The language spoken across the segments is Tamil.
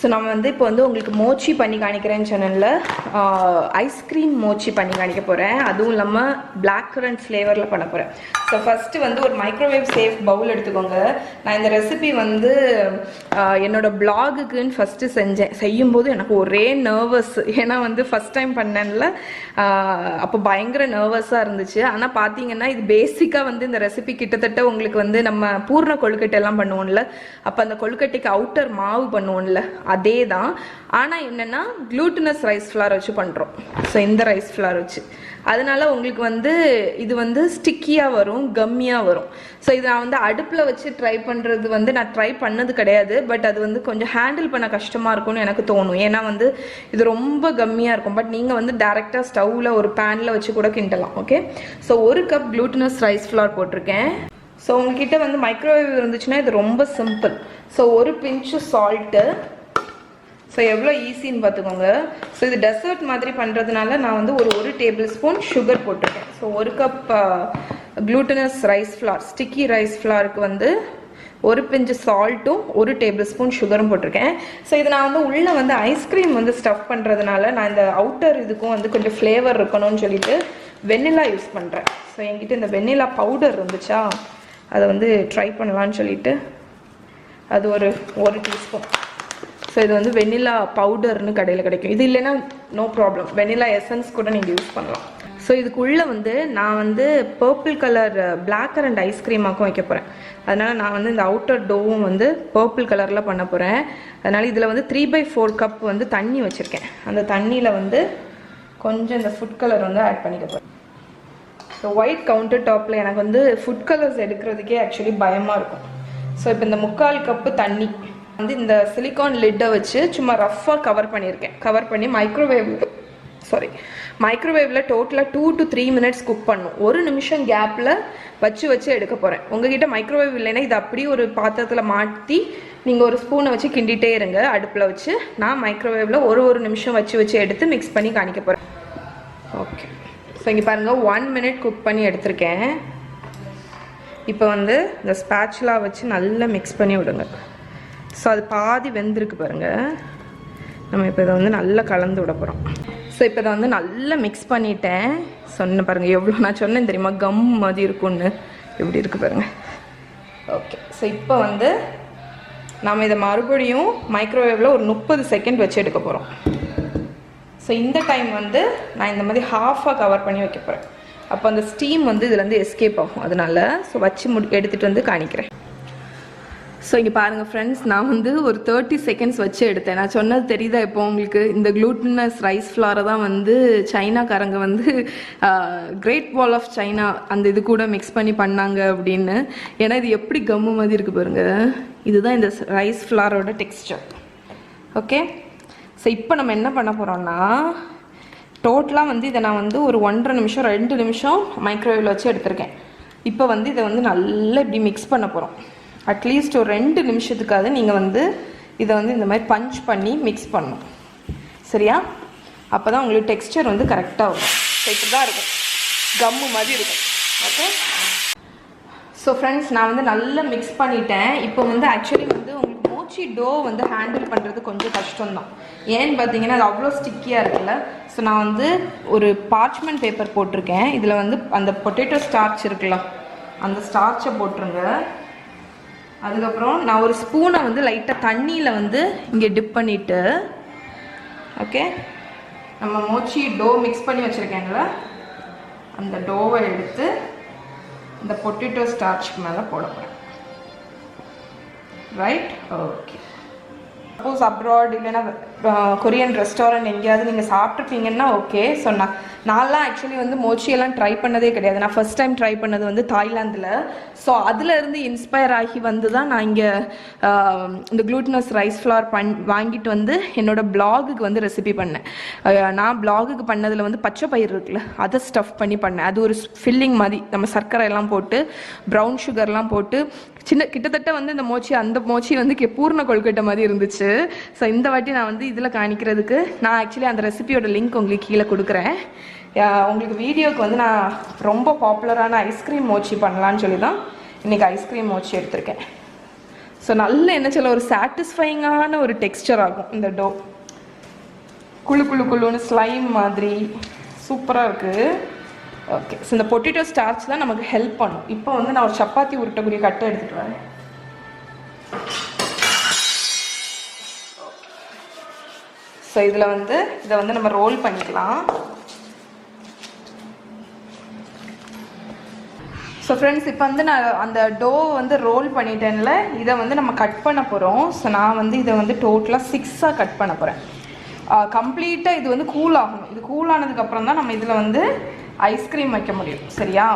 ஸோ நம்ம வந்து இப்போ வந்து உங்களுக்கு மோச்சி பண்ணி காணிக்கிறேன்னு சொன்னேன்ல, ஐஸ்கிரீம் மோச்சி பண்ணி காணிக்க போகிறேன். அதுவும் இல்லாமல் பிளாக் கரண்ட் ஃப்ளேவரில் பண்ண போகிறேன். ஸோ ஃபஸ்ட்டு வந்து ஒரு மைக்ரோவேவ் சேஃப் பவுல் எடுத்துக்கோங்க. நான் இந்த ரெசிபி வந்து என்னோட பிளாகுக்குன்னு ஃபஸ்ட்டு செய்யும்போது எனக்கு ஒரே நர்வஸ். ஏன்னா வந்து ஃபஸ்ட் டைம் பண்ணேன்ல, அப்போ பயங்கர நர்வஸாக இருந்துச்சு. ஆனால் பார்த்தீங்கன்னா இது பேசிக்காக வந்து இந்த ரெசிபி கிட்டத்தட்ட உங்களுக்கு வந்து நம்ம பூர்ண கொழுக்கட்டை எல்லாம் பண்ணுவோம்ல, அப்போ அந்த கொழுக்கட்டைக்கு அவுட்டர் மாவு பண்ணுவோம்ல அதே தான். ஆனால் என்னென்னா க்ளூட்டினஸ் ரைஸ் ஃப்ளார் வச்சு பண்ணுறோம். ஸோ இந்த ரைஸ் ஃப்ளார் வச்சு அதனால உங்களுக்கு வந்து இது வந்து ஸ்டிக்கியாக வரும், கம்மியாக வரும். ஸோ இது நான் வந்து அடுப்பில் வச்சு ட்ரை பண்ணுறது வந்து நான் ட்ரை பண்ணது கிடையாது. பட் அது வந்து கொஞ்சம் ஹேண்டில் பண்ண கஷ்டமாக இருக்கும்னு எனக்கு தோணும். ஏன்னா வந்து இது ரொம்ப கம்மியாக இருக்கும். பட் நீங்கள் வந்து டேரெக்டாக ஸ்டவ்வில் ஒரு பேனில் வச்சு கூட கிண்டலாம். Okay, so 1 cup glutinous rice flour போட்டிருக்கேன். ஸோ உங்ககிட்ட வந்து மைக்ரோவேவ் இருந்துச்சுன்னா இது ரொம்ப சிம்பிள். ஸோ 1 பிஞ்சு சால்ட்டு. ஸோ எவ்வளோ ஈஸின்னு பார்த்துக்கோங்க. ஸோ இது டெசர்ட் மாதிரி பண்ணுறதுனால நான் வந்து ஒரு டேபிள் ஸ்பூன் சுகர் போட்டிருக்கேன். So 1 cup glutinous rice flour, sticky rice ஃப்ளாருக்கு வந்து 1 பிஞ்சு சால்ட்டும் 1 டேபிள் ஸ்பூன் சுகரும் போட்டிருக்கேன். ஸோ இது நான் வந்து உள்ளே வந்து ஐஸ்கிரீம் வந்து ஸ்டஃப் பண்ணுறதுனால நான் இந்த அவுட்டர் இதுக்கும் வந்து கொஞ்சம் ஃப்ளேவர் இருக்கணும்னு சொல்லிட்டு வெண்ணிலா யூஸ் பண்ணுறேன். ஸோ என்கிட்ட இந்த வெண்ணிலா பவுடர் இருந்துச்சா, அதை வந்து ட்ரை பண்ணலான்னு சொல்லிட்டு அது ஒரு டீஸ்பூன். ஸோ இது வந்து வெண்ணிலா பவுடர்னு கடையில் கிடைக்கும். இது இல்லைன்னா நோ ப்ராப்ளம், வெண்ணிலா எசன்ஸ் கூட நீங்கள் யூஸ் பண்ணலாம். ஸோ இதுக்குள்ளே வந்து நான் வந்து பர்பிள் கலர் பிளாக் கரண்ட் ஐஸ்கிரீமாக்கும் வைக்க போகிறேன். அதனால் நான் வந்து இந்த அவுட்டர் டோவும் வந்து பர்பிள் கலரில் பண்ண போகிறேன். அதனால் இதில் வந்து 3/4 கப் வந்து தண்ணி வச்சுருக்கேன். அந்த தண்ணியில் வந்து கொஞ்சம் இந்த ஃபுட் கலர் வந்து ஆட் பண்ணிக்க போகிறேன். ஸோ ஒயிட் கவுண்டர் டாப்பில் எனக்கு வந்து ஃபுட் கலர்ஸ் எடுக்கிறதுக்கே ஆக்சுவலி பயமாக இருக்கும். ஸோ இப்போ இந்த 3/4 கப்பு தண்ணி வந்து இந்த சிலிக்கான் லிட்டை வச்சு சும்மா ரஃப்பாக கவர் பண்ணியிருக்கேன். கவர் பண்ணி மைக்ரோவேவில் டோட்டலாக 2 to 3 minutes குக் பண்ணும். 1 நிமிஷம் கேப்பில் வச்சு எடுக்க போகிறேன். உங்ககிட்ட மைக்ரோவேவ் இல்லைன்னா இது அப்படியே ஒரு பாத்திரத்தில் மாற்றி நீங்கள் ஒரு ஸ்பூனை வச்சு கிண்டிகிட்டே இருங்க அடுப்பில் வச்சு. நான் மைக்ரோவேவில் ஒரு நிமிஷம் வச்சு எடுத்து மிக்ஸ் பண்ணி காணிக்க போகிறேன். ஓகே, ஸோ இங்கே பாருங்கள் 1 minute குக் பண்ணி எடுத்திருக்கேன். இப்போ வந்து இந்த ஸ்பேச்சுலா வச்சு நல்லா மிக்ஸ் பண்ணி விடுங்க. ஸோ அது பாதி வெந்திருக்கு பாருங்கள். நம்ம இப்போ இதை வந்து நல்லா கலந்து விட போகிறோம். ஸோ இப்போ இதை வந்து நல்லா மிக்ஸ் பண்ணிட்டேன். சொன்னேன் பாருங்கள் எவ்வளோ நான் சொன்னேன் தெரியுமா, கம் மாதிரி இருக்கும்னு. எப்படி இருக்குது பாருங்கள். ஓகே, ஸோ இப்போ வந்து நாம் இதை மறுபடியும் மைக்ரோவேவில் ஒரு 30 செகண்ட் வச்சு எடுக்க போகிறோம். ஸோ இந்த டைம் வந்து நான் இந்த மாதிரி ஹாஃபாக கவர் பண்ணி வைக்க போகிறேன். அப்போ அந்த ஸ்டீம் வந்து இதுலேருந்து எஸ்கேப் ஆகும். அதனால் ஸோ வச்சு எடுத்துகிட்டு வந்து காணிக்கிறேன். ஸோ இங்கே பாருங்கள் ஃப்ரெண்ட்ஸ், நான் வந்து ஒரு 30 செகண்ட்ஸ் வச்சு எடுத்தேன். நான் சொன்னது தெரியுதா இப்போ உங்களுக்கு? இந்த க்ளூட்டினஸ் ரைஸ் ஃப்ளாரை தான் வந்து சைனாக்காரங்க வந்து கிரேட் வால் ஆஃப் சைனா அந்த இது கூட மிக்ஸ் பண்ணி பண்ணாங்க அப்படின்னு. ஏன்னா இது எப்படி கம்மு மாதிரி இருக்குது பாருங்கள். இதுதான் இந்த ரைஸ் ஃப்ளாரோட டெக்ஸ்டர். ஓகே, ஸோ இப்போ நம்ம என்ன பண்ண போகிறோம்னா, டோட்டலாக வந்து இதை நான் வந்து ஒரு 1.5 நிமிஷம் 2 நிமிஷம் மைக்ரோவேவில் வச்சு எடுத்திருக்கேன். இப்போ வந்து இதை வந்து நல்லா இப்படி மிக்ஸ் பண்ண போகிறோம். அட்லீஸ்ட் ஒரு 2 நிமிஷத்துக்காவது நீங்கள் வந்து இதை வந்து இந்த மாதிரி பஞ்ச் பண்ணி மிக்ஸ் பண்ணணும். சரியா? அப்போ தான் உங்களுக்கு டெக்ஸ்டர் வந்து கரெக்டாக வரும். ஸோ இப்படி தான் இருக்கும், கம்மு மாதிரி இருக்கும். ஓகே, ஸோ ஃப்ரெண்ட்ஸ் நான் வந்து நல்லா மிக்ஸ் பண்ணிட்டேன். இப்போ வந்து ஆக்சுவலி வந்து உங்களுக்கு மோச்சி டோ வந்து ஹேண்டில் பண்ணுறது கொஞ்சம் கஷ்டம்தான். ஏன்னு பார்த்தீங்கன்னா அது அவ்வளோ ஸ்டிக்கியாக இருக்குல்ல. ஸோ நான் வந்து ஒரு பார்ச்மெண்ட் பேப்பர் போட்டிருக்கேன். இதில் வந்து அந்த பொட்டேட்டோ ஸ்டார்ச் இருக்குல்ல, அந்த ஸ்டார்ச்சை போட்டுருங்க. அதுக்கப்புறம் நான் ஒரு ஸ்பூனை வந்து லைட்டாக தண்ணியில் வந்து இங்கே டிப் பண்ணிவிட்டு, ஓகே, நம்ம மோச்சி டோ மிக்ஸ் பண்ணி வச்சுருக்கேங்கள, அந்த டோவை எடுத்து இந்த பொட்டேட்டோ ஸ்டார்ச்சுக்கு மேலே போட போகிறேன். ரைட்? ஓகே. சப்போஸ் அப்ராட் இல்லைன்னா கொரியன் ரெஸ்டாரண்ட் எங்கேயாவது நீங்கள் சாப்பிட்ருப்பீங்கன்னா ஓகே. ஸோ நான்லாம் ஆக்சுவலி வந்து மோச்சியெல்லாம் ட்ரை பண்ணதே கிடையாது. நான் ஃபஸ்ட் டைம் ட்ரை பண்ணது வந்து தாய்லாந்தில். ஸோ அதிலேருந்து இன்ஸ்பயர் ஆகி வந்து தான் நான் இங்கே இந்த க்ளூட்டினஸ் ரைஸ் ஃப்ளார் வாங்கிட்டு வந்து என்னோடய பிளாகுக்கு வந்து ரெசிபி பண்ணேன். நான் பிளாகுக்கு பண்ணதில் வந்து பச்சை பயிர் இருக்குல்ல, அதை ஸ்டஃப் பண்ணி பண்ணேன். அது ஒரு ஃபில்லிங் மாதிரி நம்ம சர்க்கரை எல்லாம் போட்டு ப்ரௌன் சுகர்லாம் போட்டு கிட்டத்தட்ட வந்து இந்த அந்த மோச்சி வந்து பூர்ண கொழுக்கட்டை மாதிரி இருந்துச்சு. ஸோ இந்த வாட்டி நான் வந்து இதில் காணிக்கிறதுக்கு நான் ஆக்சுவலி அந்த ரெசிபியோட லிங்க் உங்களுக்கு கீழே கொடுக்குறேன். உங்களுக்கு வீடியோக்கு வந்து நான் ரொம்ப பாப்புலரான ஐஸ்கிரீம் மோச்சி பண்ணலான்னு சொல்லி தான் இன்றைக்கி ஐஸ்கிரீம் மோச்சி எடுத்திருக்கேன். ஸோ நல்ல என்ன சொல்ல ஒரு சாட்டிஸ்ஃபைங்கான ஒரு டெக்ஸ்டர் ஆகும் இந்த டோ. குழுன்னு ஸ்லைம் மாதிரி சூப்பராக இருக்குது. ஓகே, ஸோ இந்த பொட்டேட்டோ ஸ்டார்ச் தான் நமக்கு ஹெல்ப் பண்ணும். இப்போ வந்து நான் ஒரு சப்பாத்தி உருட்டக்கூடிய கட்டை எடுத்துகிட்டு வரேன். ஸோ இதில் வந்து இதை வந்து நம்ம ரோல் பண்ணிக்கலாம். ஸோ ஃப்ரெண்ட்ஸ், இப்போ வந்து நான் அந்த டோ வந்து ரோல் பண்ணிட்டேன்ல, இதை வந்து நம்ம கட் பண்ண போகிறோம். ஸோ நான் வந்து இதை வந்து டோட்டலாக 6ஆக கட் பண்ண போகிறேன். கம்ப்ளீட்டாக இது வந்து கூல் ஆகணும். இது கூல் ஆனதுக்கப்புறம் தான் நம்ம இதில் வந்து ஐஸ்கிரீம் வைக்க முடியும். சரியா?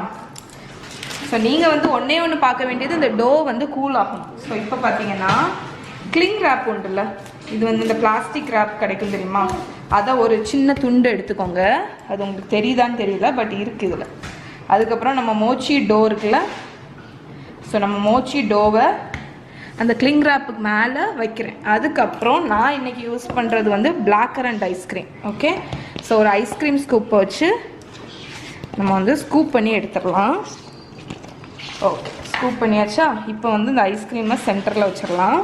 ஸோ நீங்கள் வந்து ஒன்று பார்க்க வேண்டியது இந்த டோ வந்து கூல் ஆகணும். ஸோ இப்போ பார்த்தீங்கன்னா கிளிங் ரேப் உண்டுல்ல, இது வந்து இந்த பிளாஸ்டிக் ரேப் கிடைக்கும் தெரியுமா, அதை ஒரு சின்ன துண்டு எடுத்துக்கோங்க. அது உங்களுக்கு தெரியுதான்னு தெரியல, பட் இருக்குது இதில். அதுக்கப்புறம் நம்ம மோச்சி டோ இருக்குல்ல, ஸோ நம்ம மோச்சி டோவை அந்த கிளிங் ரேப்புக்கு மேலே வைக்கிறேன். அதுக்கப்புறம் நான் இன்றைக்கி யூஸ் பண்ணுறது வந்து black currant ice cream. Okay, so ஒரு ஐஸ்கிரீம் ஸ்கூப்பை வச்சு நம்ம வந்து ஸ்கூப் பண்ணி எடுத்துடலாம். ஓகே, ஸ்கூப் பண்ணியாச்சா? இப்போ வந்து இந்த ஐஸ்கிரீமை சென்டரில் வச்சிடலாம்.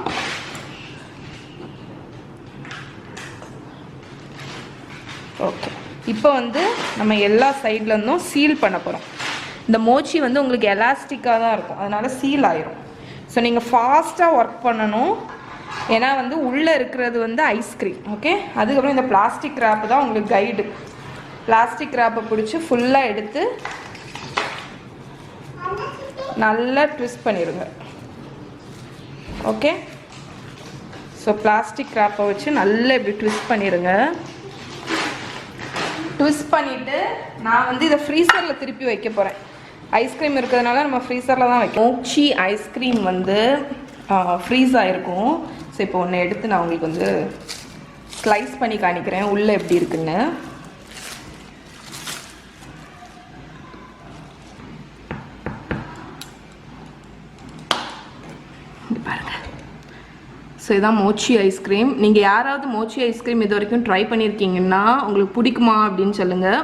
ஓகே, இப்போ வந்து நம்ம எல்லா சைட்லேருந்தும் சீல் பண்ண போகிறோம். இந்த மோச்சி வந்து உங்களுக்கு எலாஸ்டிக்காக தான் இருக்கும், அதனால் சீல் ஆயிரும். ஸோ நீங்கள் ஃபாஸ்ட்டாக ஒர்க் பண்ணணும், ஏன்னா வந்து உள்ளே இருக்கிறது வந்து ஐஸ்கிரீம். ஓகே, அதுக்கப்புறம் இந்த பிளாஸ்டிக் ரேப்பு தான் உங்களுக்கு கைடு. பிளாஸ்டிக் ரேப்பை பிடிச்சி ஃபுல்லாக எடுத்து நல்லா ட்விஸ்ட் பண்ணிடுங்க. ஓகே, ஸோ பிளாஸ்டிக் ரேப்பை வச்சு நல்லா இப்படி ட்விஸ்ட் பண்ணிடுங்க. ட்விஸ்ட் பண்ணிவிட்டு நான் வந்து இதை ஃப்ரீசரில் திருப்பி வைக்க போகிறேன். ஐஸ்கிரீம் இருக்கிறதுனால நம்ம ஃப்ரீசரில் தான் வைக்கணும். மோச்சி ஐஸ்கிரீம் வந்து ஃப்ரீஸ் ஆகிருக்கும். ஸோ இப்போ ஒன்று எடுத்து நான் உங்களுக்கு வந்து ஸ்லைஸ் பண்ணி காணிக்கிறேன் உள்ளே எப்படி இருக்குன்னு. பாருங்கள், ஸோ இதுதான் மோச்சி ஐஸ்கிரீம். நீங்கள் யாராவது மோச்சி ஐஸ்கிரீம் இது வரைக்கும் ட்ரை பண்ணியிருக்கீங்கன்னா உங்களுக்கு பிடிக்குமா அப்படின்னு சொல்லுங்கள்.